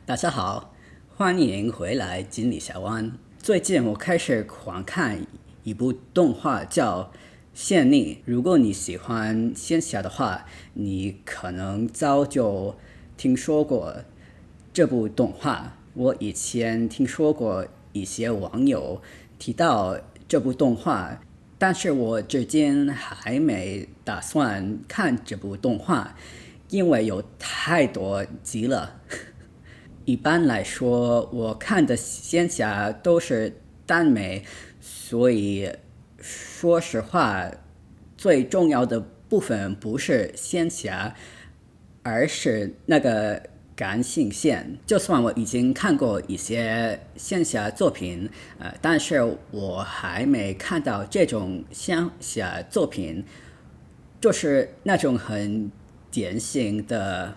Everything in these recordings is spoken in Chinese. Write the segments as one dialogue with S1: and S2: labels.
S1: 大家好，欢迎回来锦鲤峡湾。最近我开始狂看一部动画叫《陷溺》，如果你喜欢仙侠的话，你可能早就听说过这部动画。我以前听说过一些网友提到这部动画，但是我至今还没打算看这部动画，因为有太多集了。一般来说，我看的仙侠都是耽美，所以说实话，最重要的部分不是仙侠，而是那个感性线。就算我已经看过一些仙侠作品，但是我还没看到这种仙侠作品，就是那种很典型的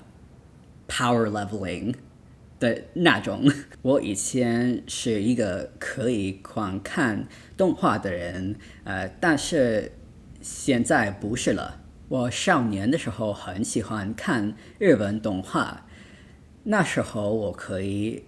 S1: power leveling。的那种。我以前是一个可以狂看动画的人，但是现在不是了。我少年的时候很喜欢看日本动画，那时候我可以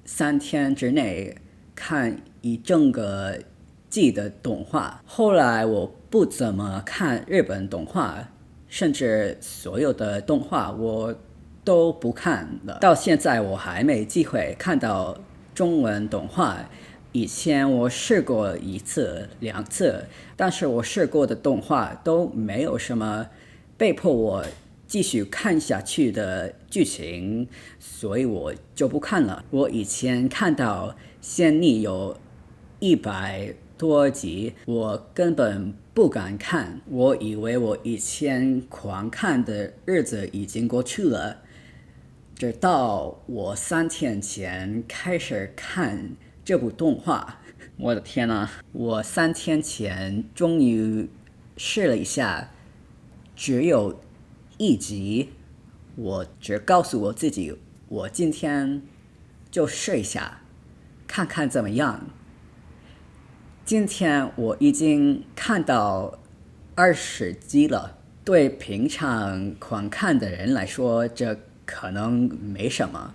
S1: 3天之内看一整个季的动画。后来我不怎么看日本动画，甚至所有的动画我都不看了。到现在我还没机会看到中文动画。以前我试过1次、2次，但是我试过的动画都没有什么被迫我继续看下去的剧情，所以我就不看了。我以前看到仙溺有100多集，我根本不敢看，我以为我以前狂看的日子已经过去了。直到我3天前开始看这部动画，我的天哪！我3天前终于试了一下，只有1集，我只告诉我自己，我今天就试一下，看看怎么样。今天我已经看到20集了，对平常狂看的人来说，这可能没什么，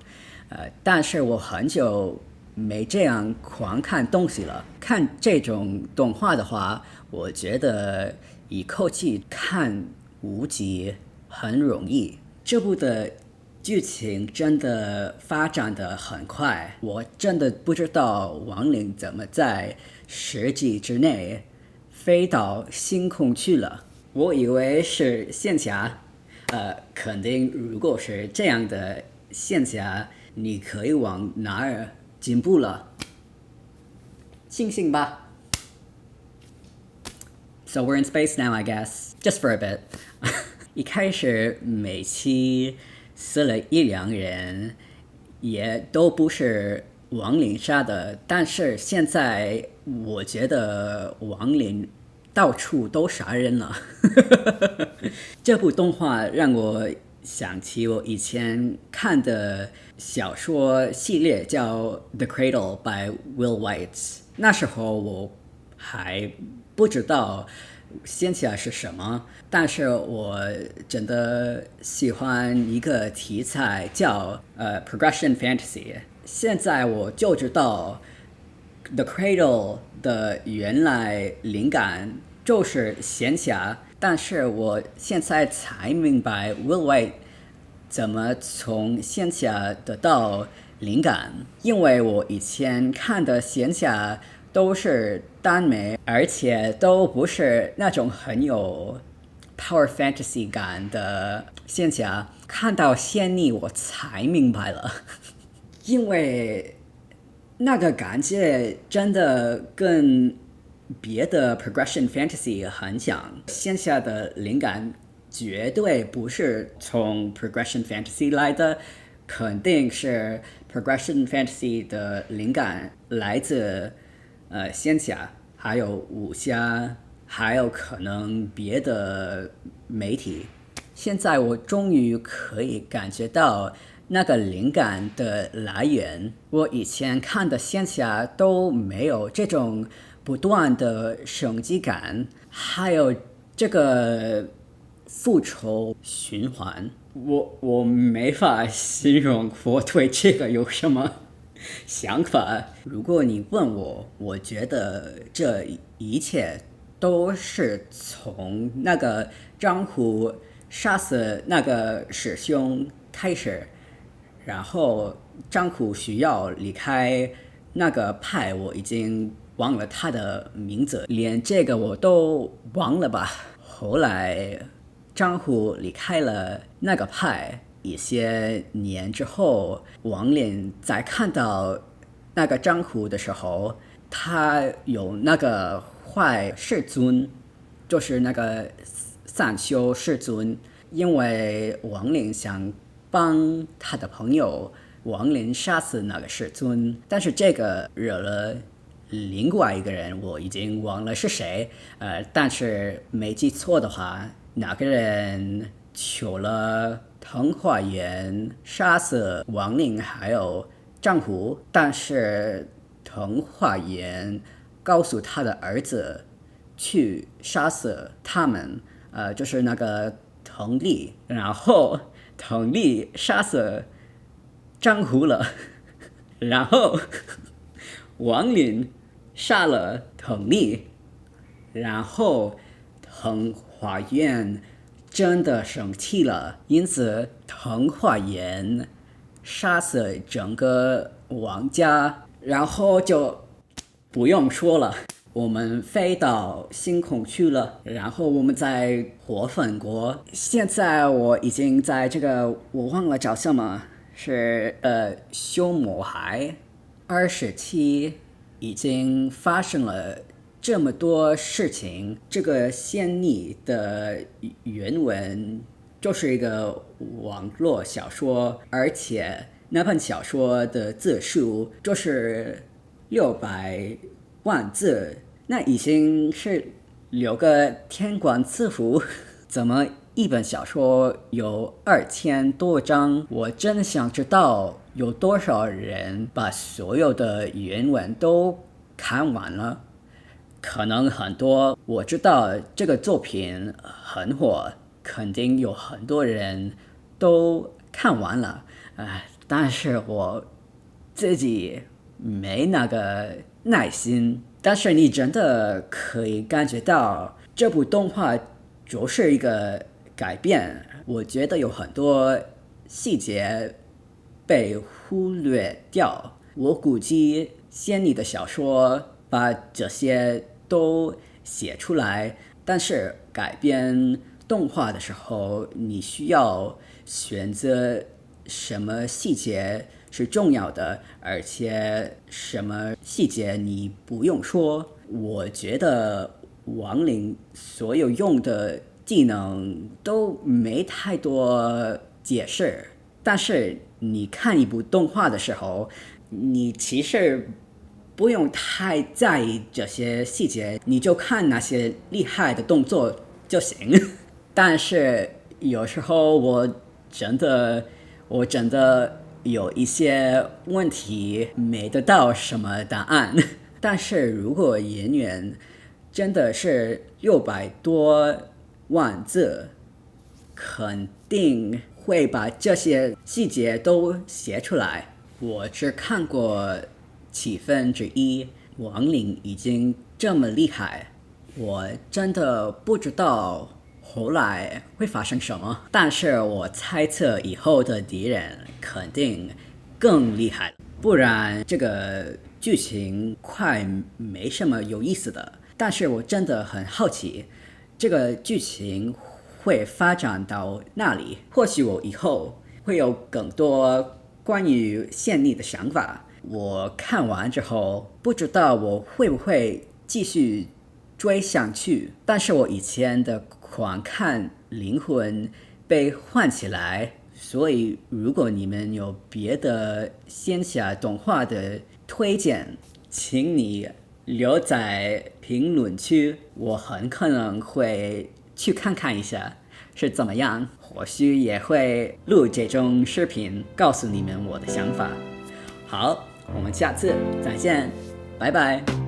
S1: 但是我很久没这样狂看东西了。看这种动画的话，我觉得一口气看5集很容易。这部的剧情真的发展得很快，我真的不知道亡灵怎么在10集之内飞到星空去了。我以为是仙侠，肯定如果是这样的仙侠，你可以往哪儿进步了？庆幸吧。So we're in space now, I guess, just for a bit. 一开始每期死了1、2人，也都不是亡灵杀的，但是现在我觉得亡灵到处都杀人了。这部动画让我想起我以前看的小说系列叫《The Cradle》by Will White。那时候我还不知道仙侠是什么，但是我真的喜欢一个题材叫Progression Fantasy。现在我就知道The Cradle 的原来灵感就是仙侠，但是我现在才明白 Will White 怎么从仙侠得到灵感，因为我以前看的仙侠都是耽美，而且都不是那种很有 power fantasy 感的仙侠。看到仙溺我才明白了，因为那个感觉真的跟别的 progression fantasy 很像。线下的灵感绝对不是从 progression fantasy 来的，肯定是 progression fantasy 的灵感来自仙侠，还有武侠，还有可能别的媒体。现在我终于可以感觉到那个灵感的来源。我以前看的仙侠都没有这种不断的升级感，还有这个复仇循环。我没法形容我对这个有什么想法。如果你问我，我觉得这一切都是从那个张虎杀死那个师兄开始，然后张虎需要离开那个派，我已经忘了他的名字，连这个我都忘了吧。后来张虎离开了那个派，一些年之后，王林在看到那个张虎的时候，他有那个坏世尊，就是那个三修世尊，因为王林想帮他的朋友王林杀死那个世尊，但是这个惹了另外一个人，我已经忘了是谁，但是没记错的话，那个人求了藤花园杀死王林还有张虎，但是藤花园告诉他的儿子去杀死他们，就是那个藤丽，然后藤丽杀死张虎了，然后王林杀了藤丽，然后藤花园真的生气了，因此藤花园杀死整个王家，然后就不用说了，我们飞到星空去了，然后我们在火粉国。现在我已经在这个我忘了叫什么，是修魔海27，已经发生了这么多事情。这个仙逆的原文就是一个网络小说，而且那本小说的字数就是600万字，那已经是6个天官赐福，怎么一本小说有2000多章？我真的想知道有多少人把所有的原文都看完了。可能很多，我知道这个作品很火，肯定有很多人都看完了，但是我自己没那个耐心。但是你真的可以感觉到这部动画就是一个改变，我觉得有很多细节被忽略掉。我估计仙女的小说把这些都写出来，但是改编动画的时候，你需要选择什么细节是重要的，而且什么细节你不用说。我觉得亡灵所有用的技能都没太多解释，但是你看一部动画的时候，你其实不用太在意这些细节，你就看那些厉害的动作就行。但是有时候我真的有一些问题没得到什么答案。但是如果演员真的是600多万字，肯定会把这些细节都写出来。我只看过1/7，亡灵已经这么厉害，我真的不知道后来会发生什么。但是我猜测以后的敌人肯定更厉害，不然这个剧情快没什么有意思的。但是我真的很好奇，这个剧情会发展到哪里？或许我以后会有更多关于献力的想法。我看完之后，不知道我会不会继续追上去。但是我以前的狂看灵魂被唤起来，所以如果你们有别的仙侠动画的推荐，请你留在评论区，我很可能会去看看一下是怎么样，或许也会录这种视频告诉你们我的想法。好，我们下次再见，拜拜。